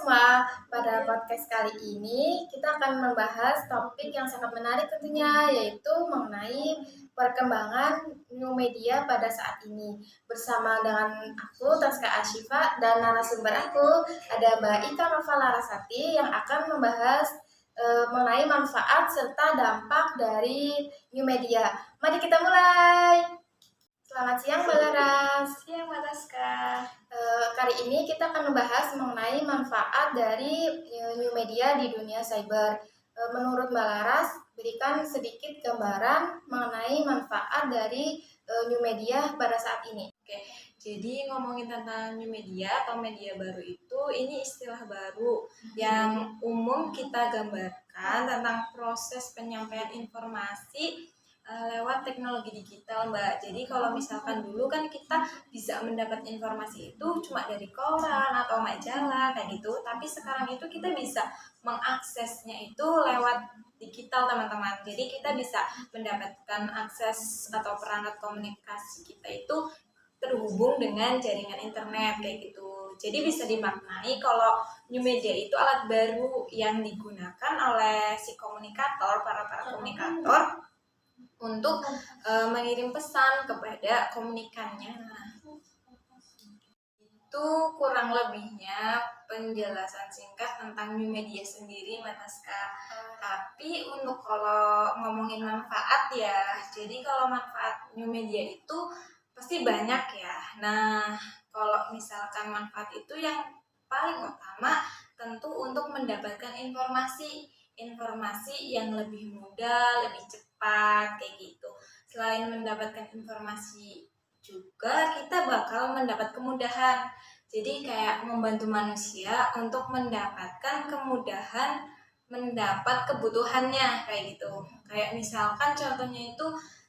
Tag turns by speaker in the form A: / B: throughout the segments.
A: semua, pada podcast kali ini kita akan membahas topik yang sangat menarik tentunya, yaitu mengenai perkembangan new media pada saat ini. Bersama dengan aku, Taska Ashifa, dan narasumber aku ada Mbak Ika Nova Larasati yang akan membahas mengenai manfaat serta dampak dari new media. Mari kita mulai. Selamat siang Mbak Laras.
B: Siang Mbak Taska.
A: Kali ini kita akan membahas mengenai manfaat dari new media di dunia cyber. Menurut Mbak Laras, berikan sedikit gambaran mengenai manfaat dari new media pada saat ini.
B: Oke, jadi ngomongin tentang new media atau media baru itu, ini istilah baru yang umum kita gambarkan tentang proses penyampaian informasi lewat teknologi digital, Mbak. Jadi kalau misalkan dulu kan kita bisa mendapat informasi itu cuma dari koran atau majalah kayak gitu, tapi sekarang itu kita bisa mengaksesnya itu lewat digital, teman-teman. Jadi kita bisa mendapatkan akses atau perangkat komunikasi kita itu terhubung dengan jaringan internet kayak gitu. Jadi bisa dimaknai kalau new media itu alat baru yang digunakan oleh si komunikator, para komunikator untuk mengirim pesan kepada komunikannya. Itu kurang lebihnya penjelasan singkat tentang new media sendiri, Mbak Taska. Tapi untuk kalau ngomongin manfaat ya, jadi kalau manfaat new media itu pasti banyak ya. Nah, kalau misalkan manfaat itu yang paling utama tentu untuk mendapatkan informasi yang lebih mudah, lebih cepat kayak gitu. Selain mendapatkan informasi juga kita bakal mendapat kemudahan. Jadi kayak membantu manusia untuk mendapatkan kemudahan mendapat kebutuhannya kayak gitu. Kayak misalkan contohnya itu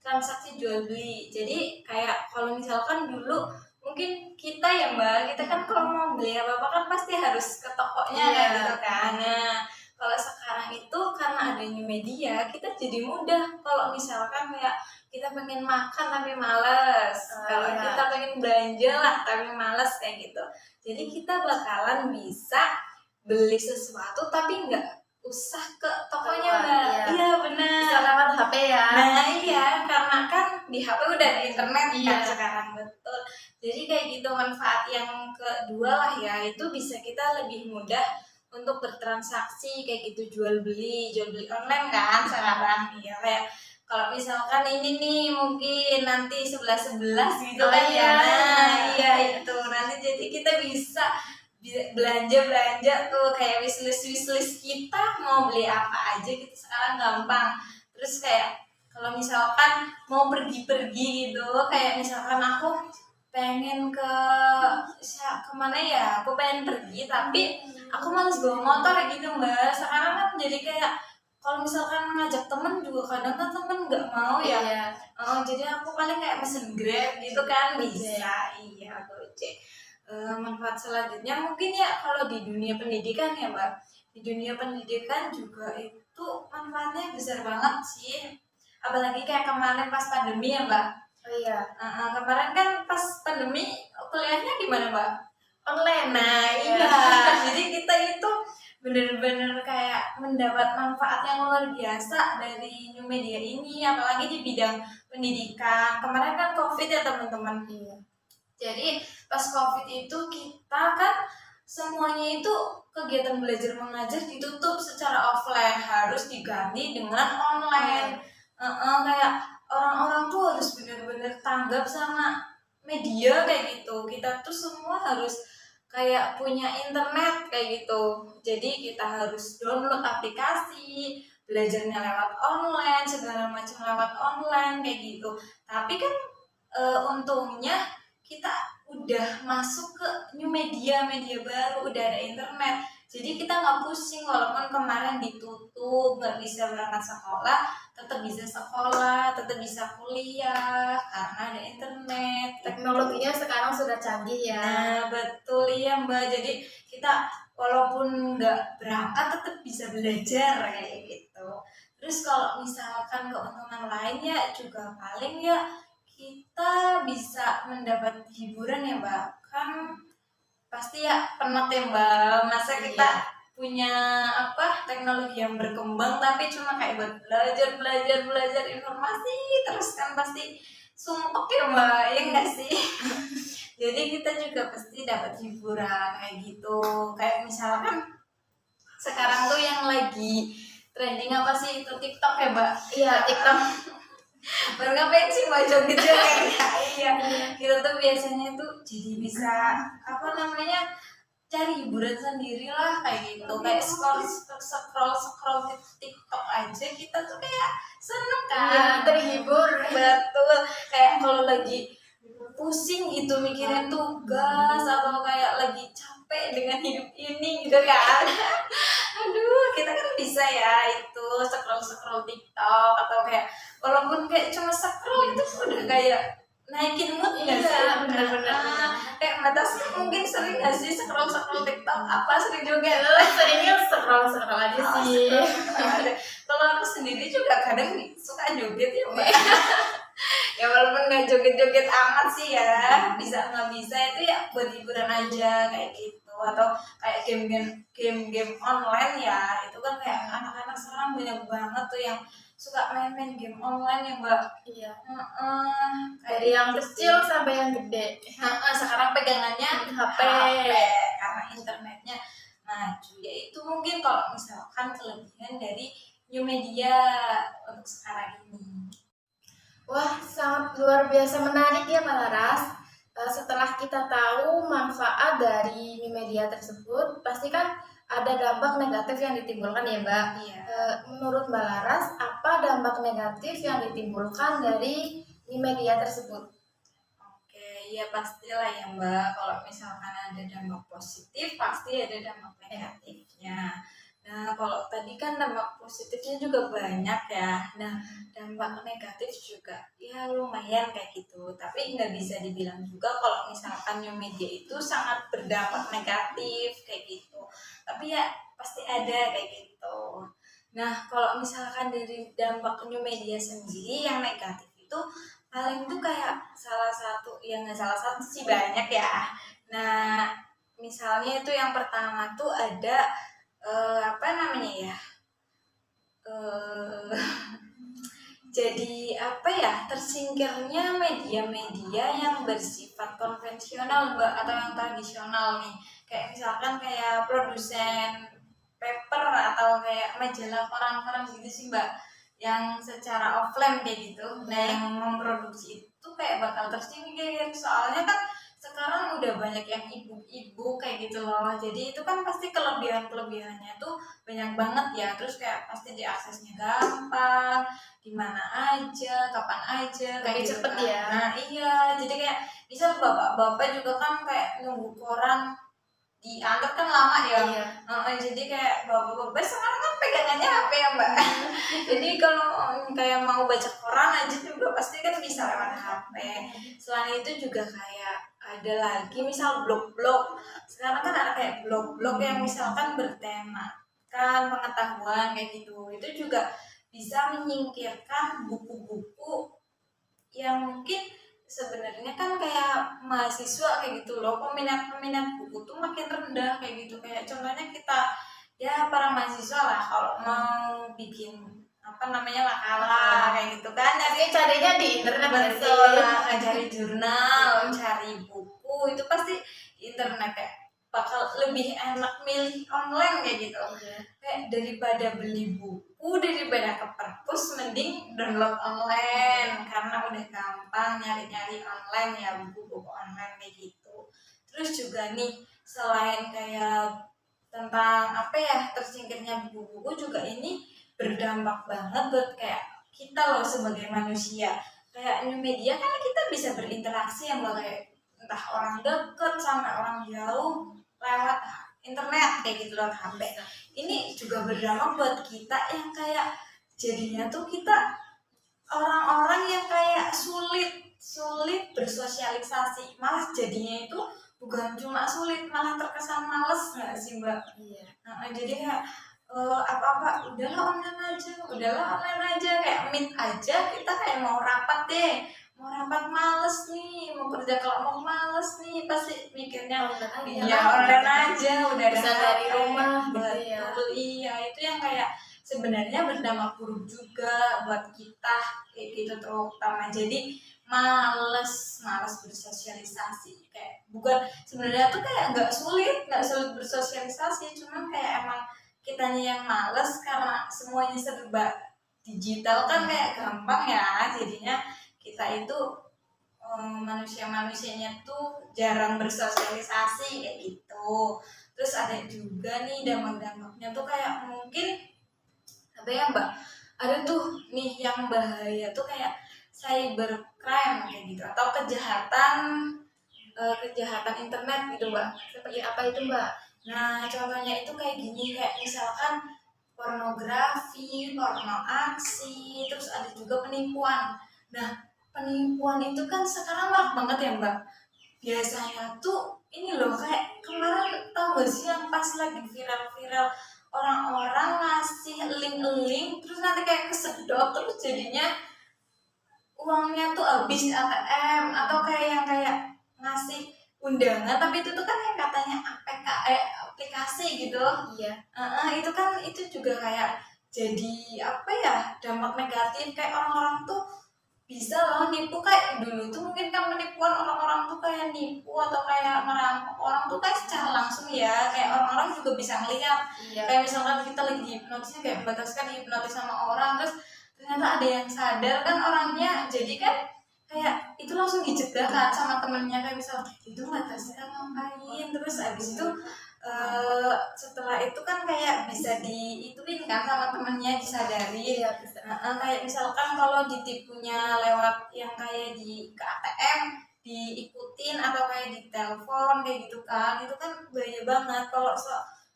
B: transaksi jual beli. Jadi kayak kalau misalkan dulu mungkin kita ya Mbak, kita kan kalau mau beli apa-apa kan pasti harus ke tokonya kayak gitu kan. Nah, kalau sekarang itu karena ada new media, kita jadi mudah. Kalau misalkan kayak kita pengen makan tapi males, kita pengen belanja lah tapi males kayak gitu. Jadi kita bakalan bisa beli sesuatu tapi nggak usah ke tokonya Mbak. Iya benar.
A: Bisa lewat HP ya.
B: Nah iya, karena kan di HP udah ada internet kan sekarang, betul. Jadi kayak gitu. Manfaat yang kedua lah ya, itu bisa kita lebih mudah untuk bertransaksi kayak gitu, jual beli online kan sekarang. Iya kayak kalau misalkan ini nih mungkin nanti 11.11 gitu kan ya. Nah, iya itu nanti jadi kita bisa belanja tuh kayak wishlist kita mau beli apa aja gitu sekarang gampang. Terus kayak kalau misalkan mau pergi gitu, kayak misalkan aku pengen kemana ya, aku pengen pergi tapi aku males bawa motor gitu Mbak. Sekarang kan jadi kayak kalau misalkan ngajak temen juga kadang kan temen nggak mau ya. Jadi aku paling kayak mesen Grab gitu kan bisa. Iya Gojek. Manfaat selanjutnya mungkin ya kalau di dunia pendidikan ya Mbak, di dunia pendidikan juga itu manfaatnya besar banget sih, apalagi kayak kemarin pas pandemi ya Mbak. Kemarin kan pas pandemi kuliahnya gimana Mbak?
A: Online.
B: Nah iya, jadi kita itu bener-bener kayak mendapat manfaat yang luar biasa dari new media ini, apalagi di bidang pendidikan. Kemarin kan COVID ya teman-teman. Jadi pas COVID itu kita kan semuanya itu kegiatan belajar mengajar ditutup secara offline, harus diganti dengan online. Kayak orang-orang tuh harus benar-benar tanggap sama media kayak gitu. Kita tuh semua harus kayak punya internet kayak gitu. Jadi kita harus download aplikasi, belajarnya lewat online, segala macam lewat online kayak gitu. Tapi kan untungnya kita udah masuk ke new media baru, udah ada internet. Jadi kita nggak pusing walaupun kemarin ditutup, nggak bisa berangkat sekolah, tetap bisa sekolah, tetap bisa kuliah karena ada internet.
A: Teknologinya sekarang sudah canggih ya.
B: Nah betul ya Mbak. Jadi kita walaupun nggak berangkat tetap bisa belajar kayak gitu. Terus kalau misalkan keuntungan lainnya juga paling ya kita bisa mendapat hiburan ya Mbak. Kan pasti ya penat ya Mbak. Masa kita
A: Iya.
B: punya apa teknologi yang berkembang tapi cuma kayak buat belajar informasi terus kan pasti sumpek ya Mbak, ya enggak sih? Jadi kita juga pasti dapat hiburan kayak gitu. Kayak misalkan sekarang tuh yang lagi trending apa sih, itu TikTok ya Mbak?
A: Iya, TikTok.
B: Baru ngapain sih Mbak joget-joget? Iya, kita tuh biasanya tuh jadi bisa apa namanya, cari hiburan sendiri lah kayak gitu. Kayak scroll di TikTok aja kita tuh kayak seneng
A: Iya,
B: kan.
A: terhibur.
B: Betul, kayak kalau lagi pusing gitu mikirin tugas atau kayak lagi capek dengan hidup ini gitu kan. Aduh, kita kan bisa ya itu scroll TikTok atau kayak walaupun kayak cuma scroll itu udah kayak naikin mood nggak
A: Iya,
B: sih?
A: benar-benar.
B: Kayak Matas mungkin sering nggak sih scroll TikTok, apa sering juga?
A: Seringnya scroll aja sih.
B: Kalau aku sendiri juga kadang suka joget ya Mbak. Ya walaupun nggak joget-joget amat sih ya, bisa nggak bisa itu ya buat hiburan aja kayak gitu. Atau kayak game-game online ya, itu kan kayak anak-anak sekarang banyak banget tuh yang suka main-main game online ya Mbak.
A: Iya.
B: Kayak
A: Dari yang
B: gitu
A: kecil
B: sih.
A: sampai yang gede.
B: Sekarang pegangannya
A: HP.
B: karena internetnya maju. Ya itu mungkin kalau misalkan kelebihan dari new media untuk sekarang ini.
A: Wah, sangat luar biasa menarik ya Mbak Laras. Setelah kita tahu manfaat dari new media tersebut, pasti kan ada dampak negatif yang ditimbulkan ya Mbak.
B: Iya.
A: Menurut Mbak Laras, apa dampak negatif yang ditimbulkan dari new media tersebut?
B: Oke, ya pastilah ya Mbak. Kalau misalkan ada dampak positif, pasti ada dampak negatifnya. Nah, kalau tadi kan dampak positifnya juga banyak ya. Nah, dampak negatif juga ya lumayan kayak gitu. Tapi nggak bisa dibilang juga kalau misalkan new media itu sangat berdampak negatif kayak gitu. Tapi ya pasti ada kayak gitu. Nah, kalau misalkan dari dampak new media sendiri yang negatif itu paling tuh kayak salah satu, ya nggak salah satu sih, banyak ya. Nah, misalnya itu yang pertama tuh ada apa namanya ya, eh jadi apa ya, tersingkirnya media-media yang bersifat konvensional Mbak, atau yang tradisional nih, kayak misalkan kayak produsen paper atau kayak majalah koran-koran gitu sih Mbak, yang secara offline kayak gitu. Nah, yang memproduksi itu kayak bakal tersingkir, soalnya kan sekarang udah banyak yang ibu-ibu kayak gitu loh, jadi itu kan pasti kelebihannya tuh banyak banget ya, terus kayak pasti diaksesnya gampang, di mana aja, kapan aja, kayak
A: Lebih
B: gitu
A: cepet
B: kan.
A: ya.
B: Nah iya, jadi kayak misal bapak-bapak juga kan kayak nunggu koran diantar kan lama ya.
A: Iya.
B: Jadi kayak bapak-bapak sekarang kan pegangannya HP ya Mbak. Jadi kalau kayak mau baca koran aja juga pasti kan bisa lewat HP. Selain itu juga kayak ada lagi misal blog-blog. Sekarang kan ada kayak blog-blog yang misalkan bertema kan pengetahuan kayak gitu. Itu juga bisa menyingkirkan buku-buku yang mungkin sebenarnya kan kayak mahasiswa kayak gitu loh, peminat buku tuh makin rendah kayak gitu. Kayak contohnya kita ya para mahasiswa lah, kalau mau bikin apa namanya makalah kayak gitu kan,
A: Tapi carinya di internet nggak sih?
B: betul lah, cari jurnal, cari buku itu pasti internet, kayak bakal lebih enak milih online kayak gitu.
A: Iya.
B: Kayak daripada beli buku, daripada ke perpus, mending download online karena udah gampang nyari-nyari online ya, buku-buku online kayak gitu. Terus juga nih, selain kayak tentang apa ya, tersingkirnya buku-buku, juga ini berdampak banget buat kayak kita loh sebagai manusia. Kayak new media kan kita bisa berinteraksi yang kayak entah orang deket sampai orang jauh lewat internet kayak gitu, lewat HP. Ini juga berdampak buat kita yang kayak jadinya tuh kita orang-orang yang kayak sulit bersosialisasi, malah jadinya itu bukan cuma sulit, malah terkesan males nggak sih Mbak?
A: Iya.
B: Jadi kayak apa-apa udahlah online aja, kayak meet aja, kita kayak mau rapat deh, mau rapat males nih, mau kerja kelompok males nih, pasti mikirnya
A: Online aja
B: iya
A: lah,
B: online
A: gitu.
B: aja udah ada
A: Bisa dari
B: HP.
A: rumah gitu ya.
B: Betul, iya itu yang kayak sebenarnya berdampak buruk juga buat kita kayak gitu terutama. Jadi males bersosialisasi, kayak bukan sebenarnya tuh kayak nggak sulit bersosialisasi, cuman kayak emang kitanya yang males karena semuanya serba digital kan kayak gampang ya, jadinya kita itu manusia-manusianya tuh jarang bersosialisasi kayak gitu. Terus ada juga nih dampak-dampaknya tuh kayak mungkin apa ya Mbak, ada tuh nih yang bahaya tuh kayak cybercrime kayak gitu atau kejahatan internet gitu Mbak.
A: Seperti apa itu Mbak?
B: Nah contohnya itu kayak gini, kayak misalkan pornografi, porno aksi, terus ada juga penipuan. Nah penipuan itu kan sekarang marak banget ya Mbak. Biasanya tuh ini loh kayak kemarin tau gak sih yang pas lagi viral-viral orang-orang ngasih link-link terus nanti kayak kesedot terus jadinya uangnya tuh habis ATM, atau kayak yang kayak ngasih undangan tapi itu tuh kan yang katanya APK aplikasi gitu.
A: Iya.
B: Itu kan itu juga kayak jadi apa ya, dampak negatif kayak orang-orang tuh bisa loh nipu. Kayak dulu tuh mungkin kan penipuan orang-orang tuh kayak nipu atau kayak merampok orang tuh kayak secara langsung ya, kayak orang-orang juga bisa ngeliat.
A: Iya.
B: Kayak misalkan kita lagi hipnotisnya kayak membataskan hipnotis sama orang, terus ternyata ada yang sadar kan orangnya, jadi kan kayak itu langsung dicegah kan sama temennya, kayak misal itu batasnya ngapain, terus abis itu setelah itu kan kayak bisa diituin kan sama temennya, disadari.
A: Iya bisa.
B: Kayak misalkan kalau ditipunya lewat yang kayak ke ATM diikutin atau kayak di telepon kayak gitu kan, itu kan bahaya banget. Kalau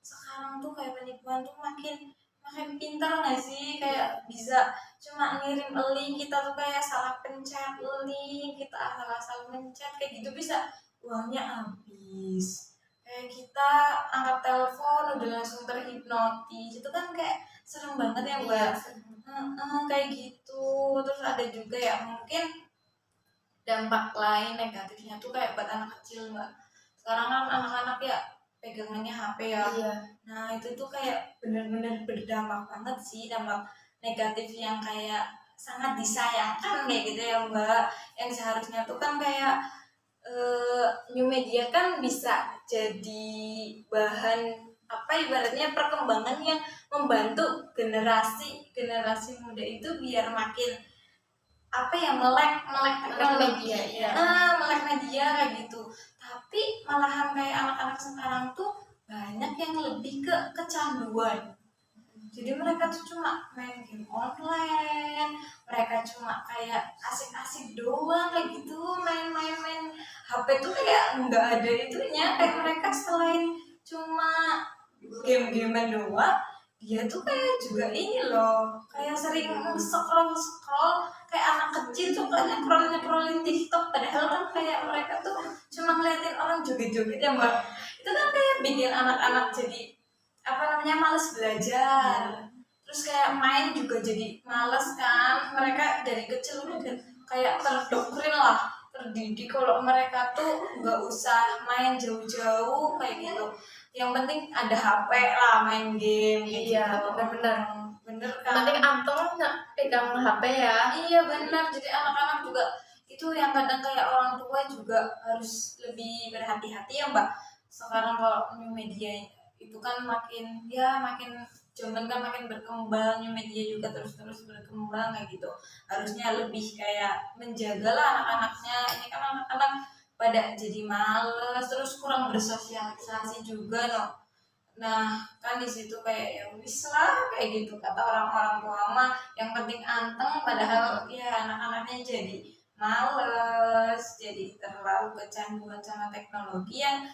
B: sekarang tuh kayak penipuan tuh makin makin pintar nggak sih, kayak bisa cuma ngirim link, kita tuh kayak salah pencet link, kita asal-asal pencet kayak gitu bisa uangnya habis. Kayak kita angkat telepon udah langsung terhipnotis, itu kan kayak serem banget ya Mbak. Kayak gitu. Terus ada juga ya mungkin dampak lain negatifnya tuh kayak buat anak kecil Mbak. Sekarang kan anak-anak ya pegangannya HP ya.
A: Iya.
B: Nah itu tuh kayak bener-bener berdampak banget sih, dampak negatif yang kayak sangat disayangkan kayak gitu ya Mbak. Yang seharusnya tuh kan kayak new media kan bisa jadi bahan apa ibaratnya perkembangan yang membantu generasi muda itu biar makin apa ya, melek teknologi
A: media, iya.
B: melek media kayak gitu. Tapi malahan kayak anak-anak sekarang tuh banyak yang lebih ke kecanduan. Jadi mereka tuh cuma main game online, mereka cuma kayak asik-asik doang kayak gitu, main-main HP tuh kayak nggak ada itunya. Kayak mereka selain cuma game-gamean doang, dia tuh kayak juga ini loh, kayak sering scroll kayak anak kecil tuh kayak scrollin TikTok, padahal kan kayak mereka tuh cuma ngeliatin orang joget-joget ya Mbak. Itu kan kayak bikin anak-anak jadi apa namanya, males belajar. Terus kayak main juga jadi males kan, mereka dari kecil udah kayak terdoktrin lah, terdidik kalau mereka tuh nggak usah main jauh-jauh kayak gitu, yang penting ada HP lah, main game kayak
A: Iya,
B: gitu.
A: benar-benar.
B: Bener
A: Yang
B: kan.
A: penting anteng nggak pegang HP ya.
B: Iya benar, jadi anak-anak juga itu yang kadang kayak orang tua juga harus lebih berhati-hati ya Mbak. Sekarang kalau new media itu kan makin zaman kan makin berkembang, new media juga terus-terus berkembang kayak gitu. Harusnya lebih kayak menjagalah anak-anaknya. Ini kan anak-anak pada jadi males, terus kurang bersosialisasi juga loh. Nah kan di situ kayak ya wis lah kayak gitu kata orang-orang tua mah, yang penting anteng, padahal ya anak-anaknya jadi males, jadi terlalu kecanduan sama teknologi yang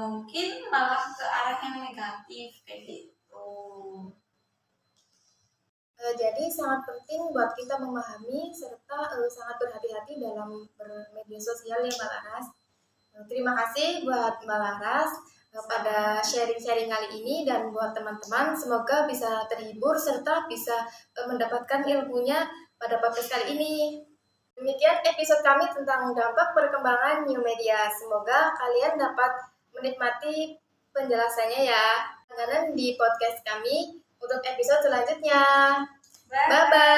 B: mungkin malah ke arah yang negatif kayak gitu.
A: Jadi sangat penting buat kita memahami serta sangat berhati-hati dalam bermedia sosial ya Mbak Laras. Terima kasih buat Mbak Laras pada sharing-sharing kali ini, dan buat teman-teman semoga bisa terhibur serta bisa mendapatkan ilmunya pada podcast kali ini. Demikian episode kami tentang dampak perkembangan new media. Semoga kalian dapat menikmati penjelasannya ya. Langganan di podcast kami untuk episode selanjutnya. Bye-bye.